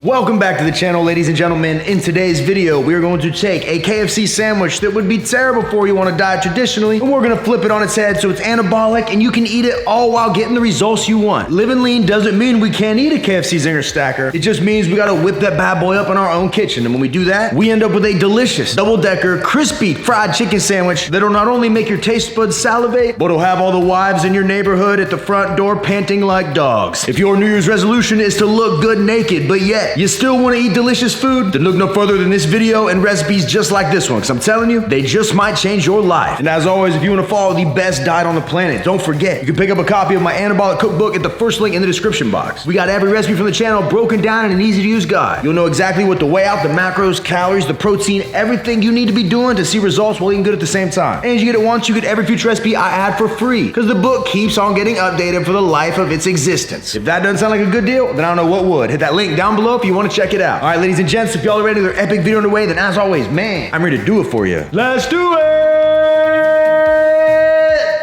Welcome back to the channel, ladies and gentlemen. In today's video, we are going to take a KFC sandwich that would be terrible for you on a diet traditionally, and we're gonna flip it on its head so it's anabolic and you can eat it all while getting the results you want. Living lean doesn't mean we can't eat a KFC Zinger stacker. It just means we gotta whip that bad boy up in our own kitchen, and when we do that, we end up with a delicious double-decker crispy fried chicken sandwich that'll not only make your taste buds salivate, but it'll have all the wives in your neighborhood at the front door panting like dogs. If your New Year's resolution is to look good naked, but yet you still want to eat delicious food, then look no further than this video and recipes just like this one, because I'm telling you, they just might change your life. And as always, if you want to follow the best diet on the planet, don't forget, you can pick up a copy of my Anabolic Cookbook at the first link in the description box. We got every recipe from the channel broken down in an easy-to-use guide. You'll know exactly what to weigh out, the macros, calories, the protein, everything you need to be doing to see results while eating good at the same time. And you get it once, you get every future recipe I add for free, because the book keeps on getting updated for the life of its existence. If that doesn't sound like a good deal, then I don't know what would. Hit that link down below if you want to check it out. All right, ladies and gents, if y'all are ready for their epic video underway, then as always, man, I'm ready to do it for you. Let's do it!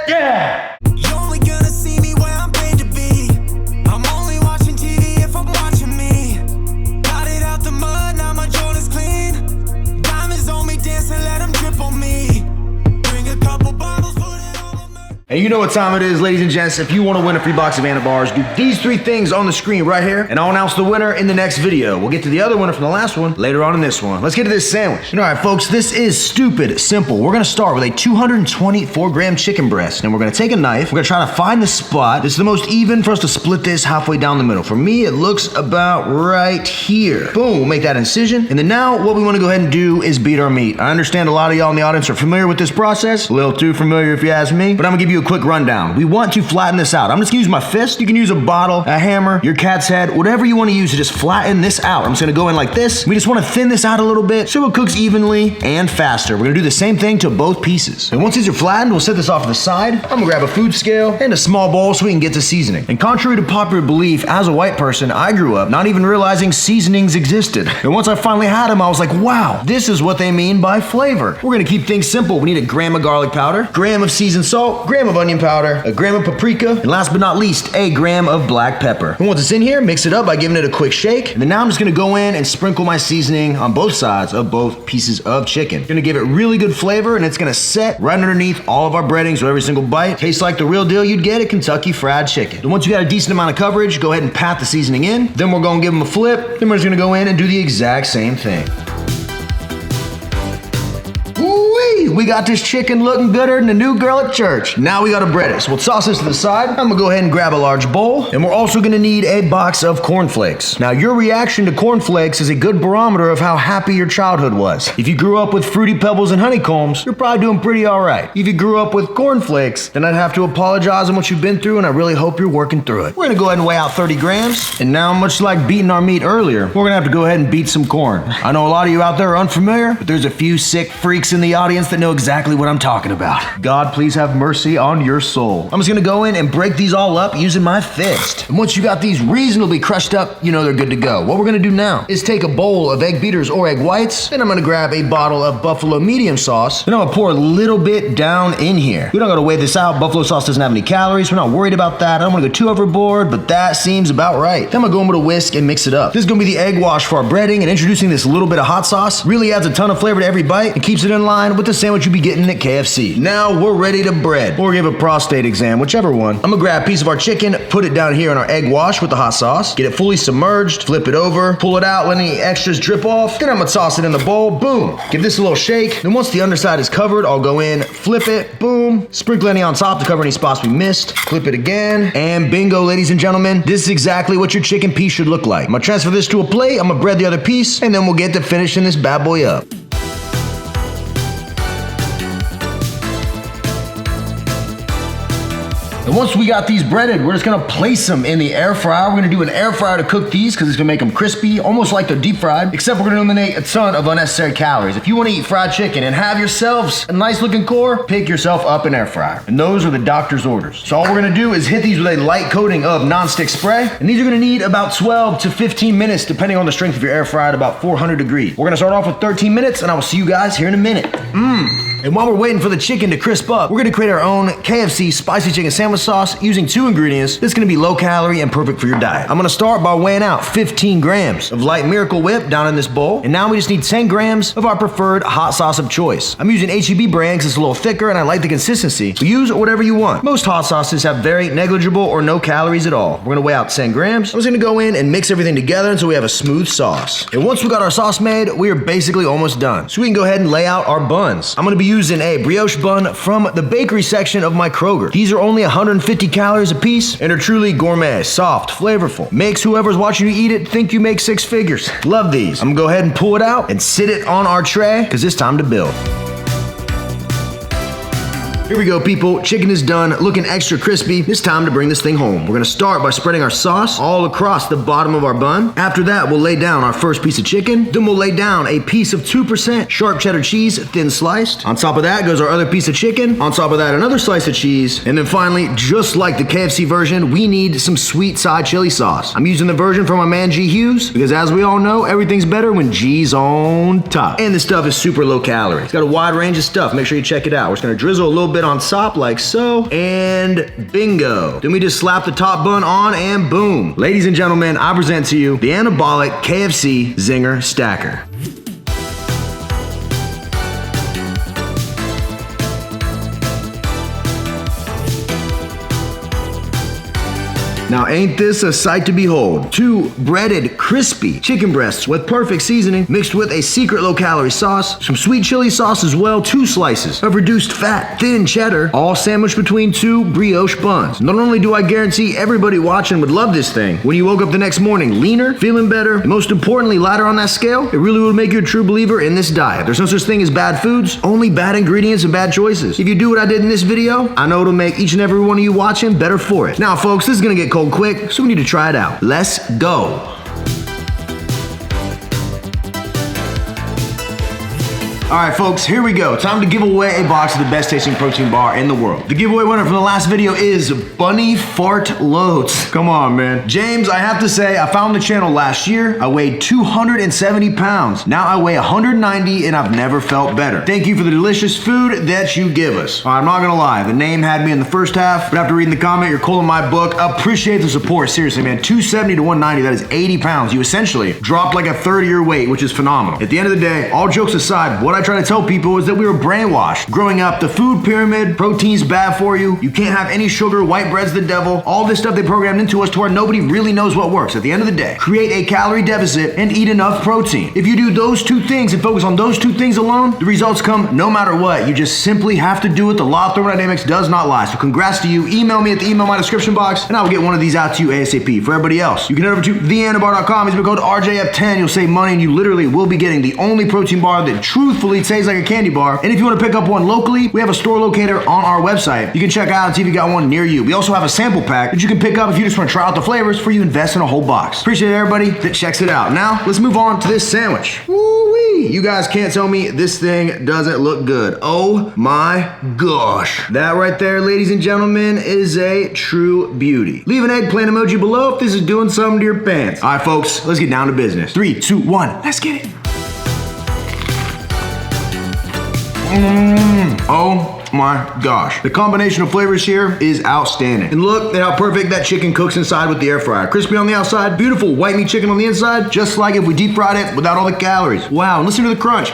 Yeah! You're only gonna see me where I'm paid to be. I'm only watching TV if I'm watching me. Got it out the mud, now my Jordan's clean. Diamonds on me, dancing, let them drip on me. Bring a couple bottles, put it on my... And you know what time it is, ladies and gents. If you want to win a free box of Anabars, do these three things on the screen right here, and I'll announce the winner in the next video. We'll get to the other winner from the last one later on in this one. Let's get to this sandwich. And all right, folks, this is stupid simple. We're gonna start with a 224-gram chicken breast, and we're gonna take a knife. We're gonna try to find the spot. This is the most even for us to split this halfway down the middle. For me, it looks about right here. Boom, we'll make that incision. And then now what we want to go ahead and do is beat our meat. I understand a lot of y'all in the audience are familiar with this process. A little too familiar if you ask me, but I'm gonna give you a quick rundown. We want to flatten this out. I'm just gonna use my fist. You can use a bottle, a hammer, your cat's head, whatever you want to use to just flatten this out. I'm just gonna go in like this. We just want to thin this out a little bit so it cooks evenly and faster. We're gonna do the same thing to both pieces. And once these are flattened, we'll set this off to the side. I'm gonna grab a food scale and a small bowl so we can get to seasoning. And contrary to popular belief, as a white person, I grew up not even realizing seasonings existed. And once I finally had them, I was like, wow, this is what they mean by flavor. We're gonna keep things simple. We need a gram of garlic powder, gram of seasoned salt, gram of onion powder, a gram of paprika, and last but not least, a gram of black pepper. And once it's in here, mix it up by giving it a quick shake. And then now I'm just gonna go in and sprinkle my seasoning on both sides of both pieces of chicken. Gonna give it really good flavor, and it's gonna set right underneath all of our breadings, so every single bite tastes like the real deal you'd get at Kentucky Fried Chicken. And once you got a decent amount of coverage, go ahead and pat the seasoning in. Then we're gonna give them a flip. Then we're just gonna go in and do the exact same thing. We got this chicken looking gooder than the new girl at church. Now we gotta bread it. So we'll toss this to the side. I'm gonna go ahead and grab a large bowl, and we're also gonna need a box of cornflakes. Now your reaction to cornflakes is a good barometer of how happy your childhood was. If you grew up with Fruity Pebbles and honeycombs, you're probably doing pretty all right. If you grew up with cornflakes, then I'd have to apologize on what you've been through, and I really hope you're working through it. We're gonna go ahead and weigh out 30 grams. And now, much like beating our meat earlier, we're gonna have to go ahead and beat some corn. I know a lot of you out there are unfamiliar, but there's a few sick freaks in the audience that know exactly what I'm talking about. God, please have mercy on your soul. I'm just gonna go in and break these all up using my fist. And once you got these reasonably crushed up, you know they're good to go. What we're gonna do now is take a bowl of egg beaters or egg whites, then I'm gonna grab a bottle of buffalo medium sauce, then I'm gonna pour a little bit down in here. We don't gotta weigh this out. Buffalo sauce doesn't have any calories. We're not worried about that. I don't wanna go too overboard, but that seems about right. Then I'm gonna go in with a whisk and mix it up. This is gonna be the egg wash for our breading, and introducing this little bit of hot sauce really adds a ton of flavor to every bite and keeps it in line with the sandwich you'll be getting at KFC. Now we're ready to bread, or give a prostate exam, whichever one. I'm gonna grab a piece of our chicken, put it down here in our egg wash with the hot sauce, get it fully submerged, flip it over, pull it out, let any extras drip off. Then I'm gonna toss it in the bowl, boom. Give this a little shake. Then once the underside is covered, I'll go in, flip it, boom. Sprinkle any on top to cover any spots we missed. Flip it again, and bingo, ladies and gentlemen. This is exactly what your chicken piece should look like. I'm gonna transfer this to a plate, I'm gonna bread the other piece, and then we'll get to finishing this bad boy up. And once we got these breaded, we're just gonna place them in the air fryer. We're gonna do an air fryer to cook these because it's gonna make them crispy, almost like they're deep fried, except we're gonna eliminate a ton of unnecessary calories. If you wanna eat fried chicken and have yourselves a nice looking core, pick yourself up an air fryer. And those are the doctor's orders. So all we're gonna do is hit these with a light coating of nonstick spray. And these are gonna need about 12 to 15 minutes, depending on the strength of your air fryer, at about 400 degrees. We're gonna start off with 13 minutes, and I will see you guys here in a minute. And while we're waiting for the chicken to crisp up, we're gonna create our own KFC spicy chicken sandwich sauce using 2 ingredients that's gonna be low calorie and perfect for your diet. I'm gonna start by weighing out 15 grams of light Miracle Whip down in this bowl. And now we just need 10 grams of our preferred hot sauce of choice. I'm using HEB brand because it's a little thicker and I like the consistency. But use whatever you want. Most hot sauces have very negligible or no calories at all. We're gonna weigh out 10 grams. I'm just gonna go in and mix everything together until we have a smooth sauce. And once we got our sauce made, we are basically almost done. So we can go ahead and lay out our buns. I'm gonna be using a brioche bun from the bakery section of my Kroger. These are only 150 calories a piece and are truly gourmet, soft, flavorful. Makes whoever's watching you eat it think you make 6 figures. Love these. I'm gonna go ahead and pull it out and sit it on our tray because it's time to build. Here we go, people. Chicken is done, looking extra crispy. It's time to bring this thing home. We're gonna start by spreading our sauce all across the bottom of our bun. After that, we'll lay down our first piece of chicken. Then we'll lay down a piece of 2% sharp cheddar cheese, thin sliced. On top of that goes our other piece of chicken. On top of that, another slice of cheese. And then finally, just like the KFC version, we need some sweet side chili sauce. I'm using the version from my man G Hughes because as we all know, everything's better when G's on top. And this stuff is super low calorie. It's got a wide range of stuff. Make sure you check it out. We're just gonna drizzle a little bit on top like so, and bingo. Then we just slap the top bun on and boom. Ladies and gentlemen, I present to you the Anabolic KFC Zinger Stacker. Now ain't this a sight to behold? 2 breaded, crispy chicken breasts with perfect seasoning mixed with a secret low-calorie sauce, some sweet chili sauce as well, 2 slices of reduced fat, thin cheddar, all sandwiched between 2 brioche buns. Not only do I guarantee everybody watching would love this thing, when you woke up the next morning leaner, feeling better, and most importantly lighter on that scale, it really will make you a true believer in this diet. There's no such thing as bad foods, only bad ingredients and bad choices. If you do what I did in this video, I know it'll make each and every one of you watching better for it. Now folks, this is gonna get cold quick, so we need to try it out. Let's go. All right, folks, here we go. Time to give away a box of the best tasting protein bar in the world. The giveaway winner from the last video is Bunny Fart Loads. Come on, man. James, I have to say, I found the channel last year. I weighed 270 pounds. Now I weigh 190 and I've never felt better. Thank you for the delicious food that you give us. All right, I'm not gonna lie, the name had me in the first half, but after reading the comment, you're cool in my book. Appreciate the support, seriously, man. 270 to 190, that is 80 pounds. You essentially dropped like a third of your weight, which is phenomenal. At the end of the day, all jokes aside, what I try to tell people is that we were brainwashed. Growing up, the food pyramid, protein's bad for you, you can't have any sugar, white bread's the devil, all this stuff they programmed into us to where nobody really knows what works. At the end of the day, create a calorie deficit and eat enough protein. If you do those 2 things and focus on those 2 things alone, the results come no matter what. You just simply have to do it. The law of thermodynamics does not lie. So congrats to you. Email me at the email in my description box and I will get one of these out to you ASAP. For everybody else, you can head over to theanabar.com, use my code RJF10, you'll save money and you literally will be getting the only protein bar that truthfully tastes like a candy bar. And if you want to pick up one locally, we have a store locator on our website. You can check out and see if you got one near you. We also have a sample pack that you can pick up if you just want to try out the flavors before you invest in a whole box. Appreciate everybody that checks it out. Now, let's move on to this sandwich. Woo-wee. You guys can't tell me this thing doesn't look good. Oh my gosh. That right there, ladies and gentlemen, is a true beauty. Leave an eggplant emoji below if this is doing something to your pants. All right, folks, let's get down to business. 3, 2, 1, let's get it. Oh my gosh. The combination of flavors here is outstanding. And look at how perfect that chicken cooks inside with the air fryer. Crispy on the outside, beautiful white meat chicken on the inside, just like if we deep fried it without all the calories. Wow, and listen to the crunch.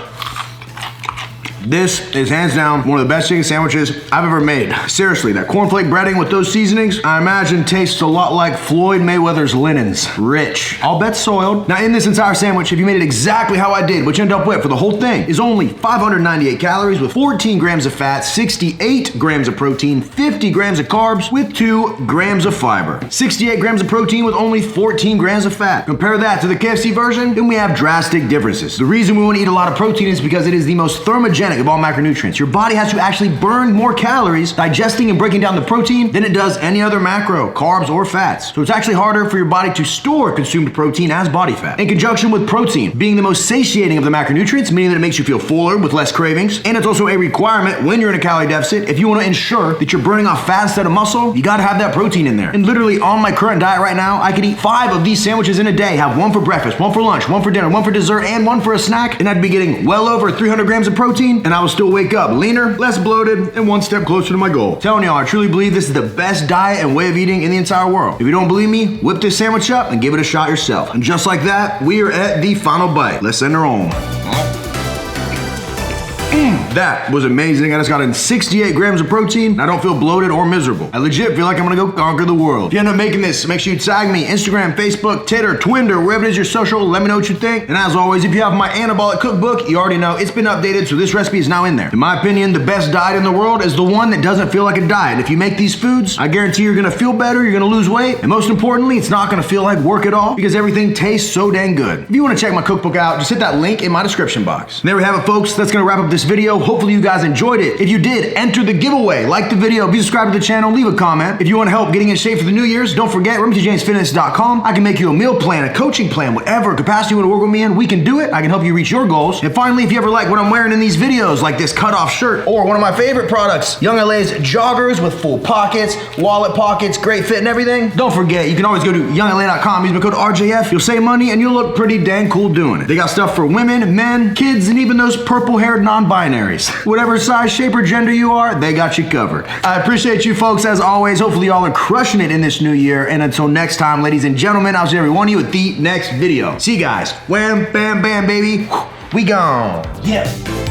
This is hands down one of the best chicken sandwiches I've ever made. Seriously, that cornflake breading with those seasonings, I imagine tastes a lot like Floyd Mayweather's linens. Rich. All bets soiled. Now in this entire sandwich, if you made it exactly how I did, what you end up with for the whole thing is only 598 calories with 14 grams of fat, 68 grams of protein, 50 grams of carbs with 2 grams of fiber. 68 grams of protein with only 14 grams of fat. Compare that to the KFC version, and we have drastic differences. The reason we want to eat a lot of protein is because it is the most thermogenic of all macronutrients. Your body has to actually burn more calories digesting and breaking down the protein than it does any other macro, carbs or fats. So it's actually harder for your body to store consumed protein as body fat. In conjunction with protein being the most satiating of the macronutrients, meaning that it makes you feel fuller with less cravings, and it's also a requirement when you're in a calorie deficit. If you want to ensure that you're burning off fat instead of muscle, you gotta have that protein in there. And literally on my current diet right now, I could eat 5 of these sandwiches in a day, have one for breakfast, one for lunch, one for dinner, one for dessert, and one for a snack, and I'd be getting well over 300 grams of protein and I will still wake up leaner, less bloated, and one step closer to my goal. Telling y'all, I truly believe this is the best diet and way of eating in the entire world. If you don't believe me, whip this sandwich up and give it a shot yourself. And just like that, we are at the final bite. Let's send her home. That was amazing. I just got in 68 grams of protein, and I don't feel bloated or miserable. I legit feel like I'm gonna go conquer the world. If you end up making this, make sure you tag me, Instagram, Facebook, Twitter, Twinder, wherever it is your social, let me know what you think. And as always, if you have my anabolic cookbook, you already know it's been updated, so this recipe is now in there. In my opinion, the best diet in the world is the one that doesn't feel like a diet. If you make these foods, I guarantee you're gonna feel better, you're gonna lose weight, and most importantly, it's not gonna feel like work at all because everything tastes so dang good. If you wanna check my cookbook out, just hit that link in my description box. And there we have it, folks. That's gonna wrap up this video. Hopefully you guys enjoyed it. If you did, enter the giveaway. Like the video, be subscribed to the channel, leave a comment. If you want help getting in shape for the New Year's, don't forget RemingtonJamesFitness.com. I can make you a meal plan, a coaching plan, whatever capacity you want to work with me in, we can do it. I can help you reach your goals. And finally, if you ever like what I'm wearing in these videos, like this cutoff shirt, or one of my favorite products, Young LA's joggers with full pockets, wallet pockets, great fit and everything, don't forget, you can always go to YoungLA.com, use my code RJF, you'll save money and you'll look pretty dang cool doing it. They got stuff for women, men, kids, and even those purple-haired non-binaries. Whatever size, shape, or gender you are, they got you covered. I appreciate you folks as always. Hopefully y'all are crushing it in this new year. And until next time, ladies and gentlemen, I'll see every one of you at the next video. See you guys. Wham, bam, bam, baby. We gone. Yeah.